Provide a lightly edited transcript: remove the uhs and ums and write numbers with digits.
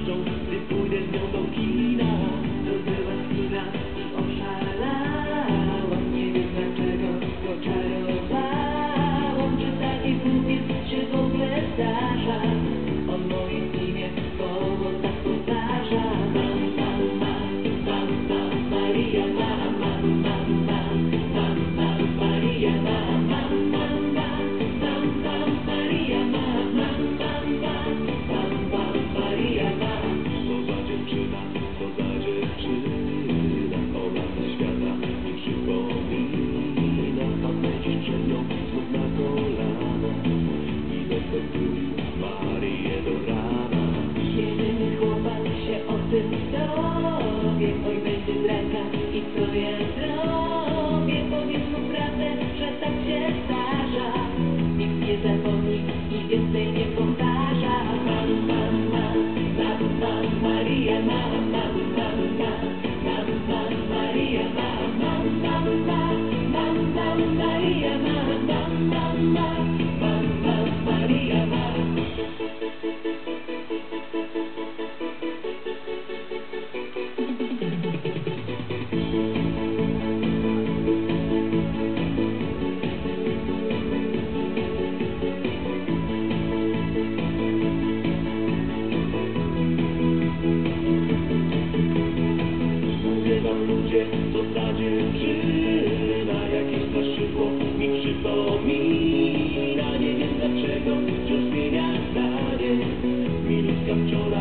zazdroszczą, gdy pójdę z nią do kina. To była chwila i oszalałam, nie wiem dlaczego go czarowałam. Czy taki kupiec się w ogóle zdarza? On moje imię w owocach powtarza. Maria, Maria, Maria, dziewczyna, co za dziewczyna, ona ze świata mi przypomina. Padnę dziś przed nią znów na kolana i bezpętuję Marię do rana. Jedyny chłopak się o tym dowie, oj będzie draka i co ja zrobię? Powiedz mu prawdę, że tak się zdarza. Nikt nie zapomni i więcej nie powtarza. Maria, Maria, ludzie, co ta dziewczyna jakieś straszydło mi przypomina. Nie wiem dlaczego wciąż zmienia zdanie. Minutka wczoraj